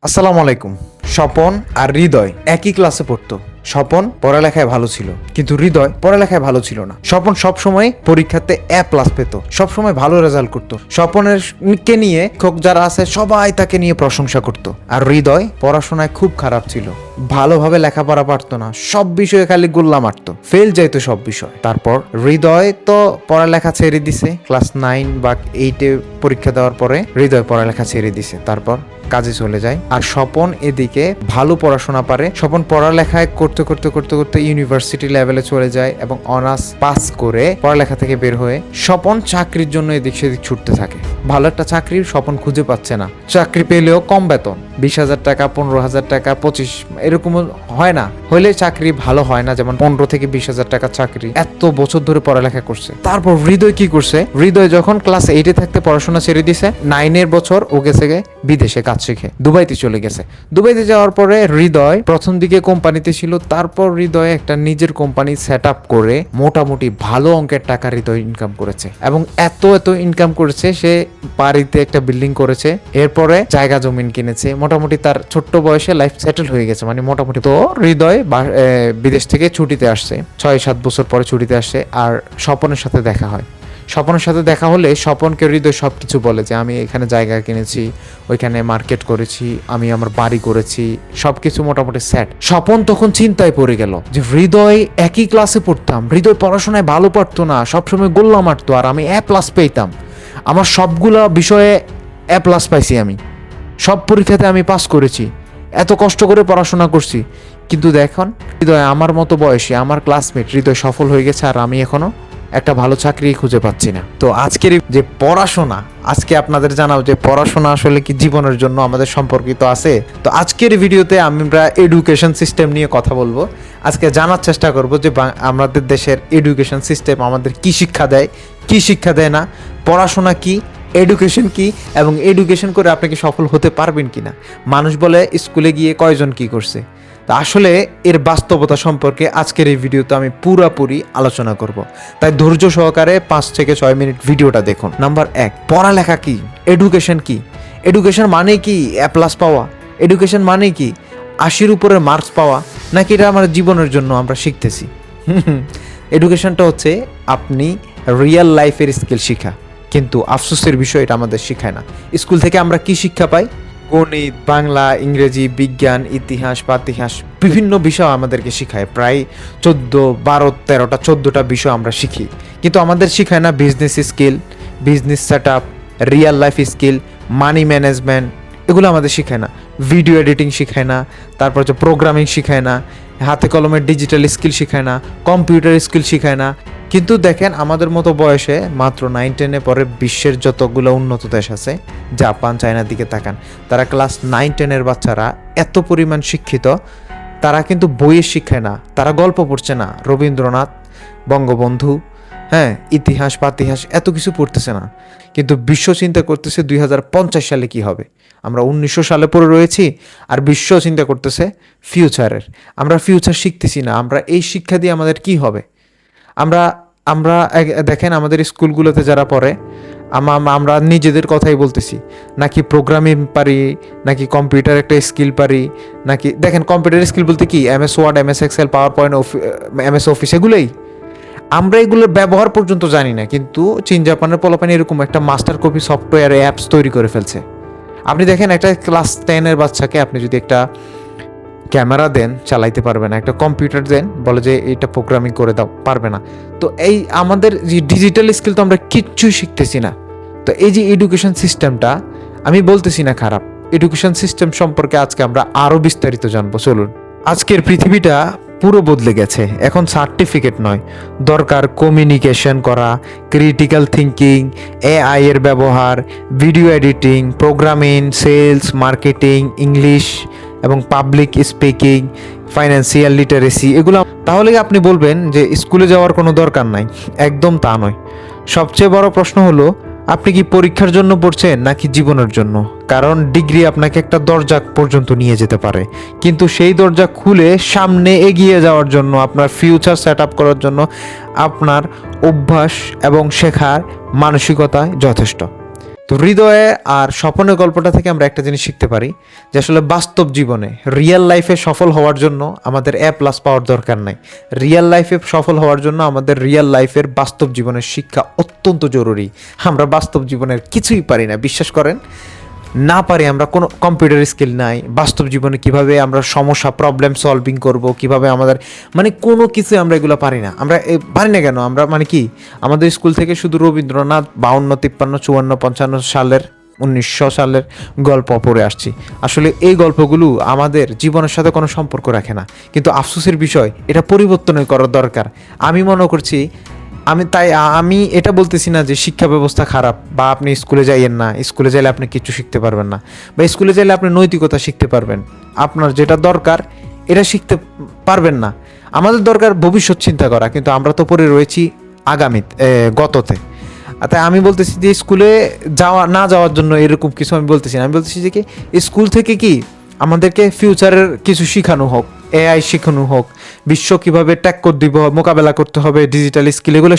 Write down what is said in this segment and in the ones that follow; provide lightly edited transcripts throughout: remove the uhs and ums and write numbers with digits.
আসসালামু আলাইকুম। স্বপন আর হৃদয় একই ক্লাসে পড়তো। স্বপন পড়ালেখায় ভালো ছিল, কিন্তু হৃদয় পড়ালেখায় ভালো ছিল না। স্বপন সবসময় পরীক্ষাতে A+ পেত, সবসময় ভালো রেজাল্ট করতো। স্বপনের কে নিয়ে শিক্ষক যারা আছে সবাই তাকে নিয়ে প্রশংসা করত। আর হৃদয় পড়াশোনায় খুব খারাপ ছিল, ভালোভাবে লেখাপড়া পারতো না, সব বিষয়ে খালি গোল্লা মারতো, ফেল যাইতো সব বিষয়। তারপর হৃদয় তো পড়ালেখা ছেড়ে দিছে, ক্লাস 9 বা 8-এ পরীক্ষা দেওয়ার পরে হৃদয় পড়ালেখা ছেড়ে দিছে, তারপর কাজে চলে যায়। আর স্বপন এদিকে ভালো পড়াশোনা পারে। স্বপন পড়ালেখায় করতে করতে করতে করতে ইউনিভার্সিটি লেভেলে চলে যায় এবং অনার্স পাস করে পড়ালেখা থেকে বের হয়ে স্বপন চাকরির জন্য এদিক সেদিক ছুটতে থাকে। ভালো একটা চাকরি স্বপন খুঁজে পাচ্ছে না। চাকরি পেলেও কম বেতন, 20,000 টাকা, 15,000 টাকা, 25, এরকম হয় না। হলে চাকরি ভালো হয় না, যেমন 15 থেকে 20,000 টাকা চাকরি। এত বছর ধরে পড়ালেখা করছে। তারপর হৃদয় কি করছে? হৃদয় যখন ক্লাস 8-এ থাকতে পড়াশোনা ছেড়ে দিছে, 9-এর বছর ও গেছে বিদেশে কাজ শিখে, দুবাইতে চলে গেছে। দুবাইতে যাওয়ার পরে হৃদয় প্রথম দিকে কোম্পানিতে ছিল, তারপর হৃদয় একটা নিজের কোম্পানি সেট আপ করে মোটামুটি ভালো অঙ্কের টাকা হৃদয় ইনকাম করেছে। এবং এত ইনকাম করেছে, সে বাড়িতে একটা বিল্ডিং করেছে, এরপরে জায়গা জমিন কিনেছে। মোটামুটি তার ছোট্ট বয়সে লাইফ সেটেল হয়ে গেছে, মানে মোটামুটি। তো হৃদয় বিদেশ থেকে ছুটিতে আসছে, 6-7 বছর পরে ছুটিতে আসছে। আর স্বপনের সাথে দেখা হয়। স্বপনের সাথে দেখা হলে স্বপনকে হৃদয় সবকিছু বলে যে আমি এখানে জায়গা কিনেছি, ওইখানে মার্কেট করেছি, আমি আমার বাড়ি করেছি, সবকিছু মোটামুটি সেট। স্বপন তখন চিন্তায় পড়ে গেল যে হৃদয় একই ক্লাসে পড়তাম, হৃদয় পড়াশোনায় ভালো পারতো না, সবসময় গোল্লা মারতো, আর আমি A+ পেতাম। আমার সবগুলা বিষয়ে A+ পাইছি, আমি সব পরীক্ষাতে আমি পাস করেছি, এত কষ্ট করে পড়াশোনা করছি। কিন্তু দেখুন, হৃদয় আমার মতো বয়সী, আমার ক্লাসমেট হৃদয় সফল হয়ে গেছে, আর আমি এখনো একটা ভালো চাকরি খুঁজে পাচ্ছি না। তো আজকের যে পড়াশোনা, আজকে আপনাদের জানাও যে পড়াশোনা আসলে কি জীবনের জন্য আমাদের সম্পর্কিত আছে। তো আজকের ভিডিওতে আমরা এডুকেশন সিস্টেম নিয়ে কথা বলবো। আজকে জানার চেষ্টা করব যে আমাদের দেশের এডুকেশন সিস্টেম আমাদের কি শিক্ষা দেয়, কি শিক্ষা দেয় না, পড়াশোনা কি, এডুকেশন কি, এবং এডুকেশন করে আপনি কি সফল হতে পারবেন কিনা। মানুষ বলে স্কুলে গিয়ে কয়জন কি করছে, তা আসলে এর বাস্তবতা সম্পর্কে আজকের এই ভিডিওতে আমি পুরোপুরি আলোচনা করব। তাই ধৈর্য সহকারে 5 থেকে 6 মিনিট ভিডিওটা দেখুন। নাম্বার 1, পড়ালেখা কি, এডুকেশন কি। এডুকেশন মানে কি A+ পাওয়া? এডুকেশন মানে কি 80-এর উপরে মার্কস পাওয়া? নাকি এটা আমার জীবনের জন্য আমরা শিখতেছি? এডুকেশনটা হচ্ছে আপনি রিয়েল লাইফের স্কিল শিখা, কিন্তু আফসোসের বিষয় এটা আমাদের শিখায় না। স্কুল থেকে আমরা কি শিক্ষা পাই? গণিত, বাংলা, ইংরেজি, বিজ্ঞান, ইতিহাস, পাতিহাস, বিভিন্ন বিষয় আমাদেরকে শিখায়। প্রায় 14টা বিষয় আমরা শিখি, কিন্তু আমাদের শিখায় না business skill, business set up, real life skill, money management, এগুলো আমাদের শিখায় না। ভিডিও এডিটিং শিখায় না, তারপর হচ্ছে প্রোগ্রামিং শিখায় না, হাতে কলমের ডিজিটাল স্কিল শিখায় না, কম্পিউটার স্কিল শিখায় না। কিন্তু দেখেন, আমাদের মতো বয়সে মাত্র 9-10-এ পরে বিশ্বের যতগুলো উন্নত দেশ আছে, জাপান, চায়নার দিকে তাকান, তারা ক্লাস 9-10-এর বাচ্চারা এত পরিমাণ শিক্ষিত, তারা কিন্তু বইয়ের শিক্ষায় না, তারা গল্প পড়ছে না, রবীন্দ্রনাথ, বঙ্গবন্ধু, ইতিহাস, পাতিহাস, এত কিছু পড়তেছে না, কিন্তু বিশ্ব চিন্তা করতেছে 2050 সালে কি হবে। আমরা 1900 সালে পড়ে রয়েছি, আর বিশ্ব চিন্তা করতেছে ফিউচারের। আমরা ফিউচার শিখতেছি না, আমরা এই শিক্ষা দিয়ে আমাদের কি হবে। আমরা দেখেন, আমাদের স্কুলগুলোতে যারা পড়ে, আমরা নিজেদের কথাই বলতেছি, নাকি প্রোগ্রামিং পারি, নাকি কম্পিউটার একটা স্কিল পারি, নাকি দেখেন কম্পিউটার স্কিল বলতে কি MS Word, MS Excel, PowerPoint, MS Office, এগুলোই। আমরা এগুলোর ব্যবহার পর্যন্ত জানি না, কিন্তু চীন জাপানের পোলাপানি এরকম একটা মাস্টার কপি সফটওয়্যার অ্যাপস তৈরি করে ফেলছে। আপনি দেখেন, একটা ক্লাস 10-এর বাচ্চাকে আপনি যদি একটা ক্যামেরা দেন, চালাইতে পারবে না, একটা কম্পিউটার দেন, বলে যে এটা প্রোগ্রামিং করে দাও, পারবে না। তো এই আমাদের যে ডিজিটাল স্কিল, তো আমরা কিচ্ছুই শিখতেছি না। তো এই যে এডুকেশন সিস্টেমটা, আমি বলতেছি না খারাপ, এডুকেশন সিস্টেম সম্পর্কে আজকে আমরা আরও বিস্তারিত জানবো। চলুন। আজকের পৃথিবীটা পুরো বদলে গেছে। এখন সার্টিফিকেট নয়, দরকার কমিউনিকেশন করা, ক্রিটিক্যাল থিঙ্কিং, AI এর ব্যবহার, video editing, programming, sales, marketing, English এবং পাবলিক স্পিকিং, ফাইন্যান্সিয়াল লিটারেসি, এগুলো। তাহলে আপনি বলবেন যে স্কুলে যাওয়ার কোনো দরকার নাই। একদম তা নয়। সবচেয়ে বড় প্রশ্ন হলো, আপনি কি পরীক্ষার জন্য পড়ছেন নাকি জীবনের জন্য? কারণ ডিগ্রি আপনাকে একটা দরজা পর্যন্ত নিয়ে যেতে পারে, কিন্তু সেই দরজা খুলে সামনে এগিয়ে যাওয়ার জন্য, আপনার ফিউচার সেট আপ করার জন্য আপনার অভ্যাস এবং শেখার মানসিকতা যথেষ্ট। তো হৃদয়ে আর স্বপনের গল্পটা থেকে আমরা একটা জিনিস শিখতে পারি যে আসলে বাস্তব জীবনে রিয়েল লাইফে সফল হওয়ার জন্য আমাদের A+ পাওয়ার দরকার নাই। রিয়েল লাইফে সফল হওয়ার জন্য আমাদের রিয়েল লাইফের বাস্তব জীবনের শিক্ষা অত্যন্ত জরুরি। আমরা বাস্তব জীবনের কিছুই পারি না, বিশ্বাস করেন, না পারি। আমরা কোনো কম্পিউটার স্কিল নাই, বাস্তব জীবনে কিভাবে আমরা সমস্যা প্রবলেম সলভিং করব, কিভাবে আমাদের মানে কোনো কিছু আমরা এগুলো পারি না। আমরা পারি না কেন? আমরা মানে কি আমাদের স্কুল থেকে শুধু রবীন্দ্রনাথ 52, 53, 54, 55 সালের 1900 সালের গল্প পড়ে আসছি। আসলে এই গল্পগুলো আমাদের জীবনের সাথে কোনো সম্পর্ক রাখে না, কিন্তু আফসোসের বিষয় এটা পরিবর্তনের করার দরকার। আমি মনে করছি আমি এটা বলতেছি না যে শিক্ষা ব্যবস্থা খারাপ বা আপনি স্কুলে যাইয়েন না, স্কুলে যাইলে আপনি কিছু শিখতে পারবেন না, বা স্কুলে যাইলে আপনি নৈতিকতা শিখতে পারবেন, আপনার যেটা দরকার এটা শিখতে পারবেন না। আমাদের দরকার ভবিষ্যৎ চিন্তা করা, কিন্তু আমরা তো পড়ে রয়েছি গততে। তাই আমি বলতেছি যে স্কুলে না যাওয়ার জন্য এরকম কিছু আমি বলতেছি না। আমি বলতেছি যে কি স্কুল থেকে কি আমাদেরকে ফিউচারের কিছু শেখানো হোক, AI শেখানো হোক, বিশ্ব কীভাবে ট্যাক্কর দিব, মোকাবেলা করতে হবে, ডিজিটাল স্কিল, এগুলো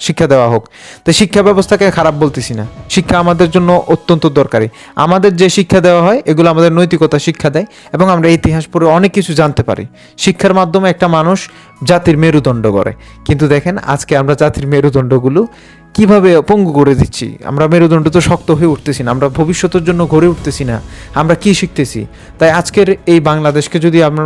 শিক্ষা দেওয়া হোক। তো শিক্ষা ব্যবস্থাকে খারাপ বলতেছি না, শিক্ষা আমাদের জন্য অত্যন্ত দরকারি। আমাদের যে শিক্ষা দেওয়া হয় এগুলো আমাদের নৈতিকতা শিক্ষা দেয় এবং আমরা ইতিহাস পড়ে অনেক কিছু জানতে পারি। শিক্ষার মাধ্যমে একটা মানুষ জাতির মেরুদণ্ড গড়ে। কিন্তু দেখেন আজকে আমরা জাতির মেরুদণ্ডগুলো কিভাবে পঙ্গু করে দিচ্ছি। আমরা মেরুদণ্ড তো শক্ত হয়ে উঠতেছি না, আমরা ভবিষ্যতের জন্য গড়ে উঠতেছি না, আমরা কি শিখতেছি। তাই আজকের এই বাংলাদেশকে যদি আমরা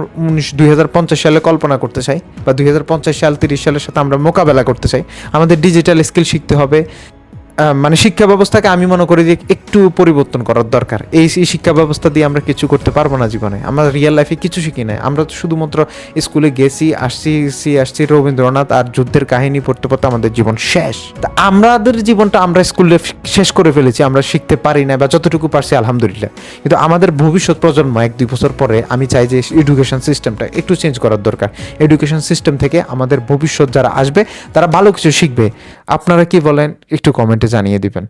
2050 সালে কল্পনা করতে চাই বা 2050 সাল 30 সালের সাথে আমরা মোকাবেলা করতে চাই, আমাদের ডিজিটাল স্কিল শিখতে হবে। মানে শিক্ষা ব্যবস্থাকে আমি মনে করি যে একটু পরিবর্তন করার দরকার। এই শিক্ষা ব্যবস্থা দিয়ে আমরা কিছু করতে পারবো না জীবনে, আমরা রিয়েল লাইফে কিছু শিখি না। আমরা তো শুধুমাত্র স্কুলে গেছি, আসছি রবীন্দ্রনাথ আর যুদ্ধের কাহিনী পড়তে পড়তে আমাদের জীবন শেষ। তা আমাদের জীবনটা আমরা স্কুলে শেষ করে ফেলেছি, আমরা শিখতে পারি না, বা যতটুকু পারছি আলহামদুলিল্লাহ। কিন্তু আমাদের ভবিষ্যৎ প্রজন্ম 1-2 বছর পরে আমি চাই যে এডুকেশন সিস্টেমটা একটু চেঞ্জ করার দরকার। এডুকেশন সিস্টেম থেকে আমাদের ভবিষ্যৎ যারা আসবে তারা ভালো কিছু শিখবে। আপনারা কি বলেন একটু কমেন্টে জানিয়ে দিবেন।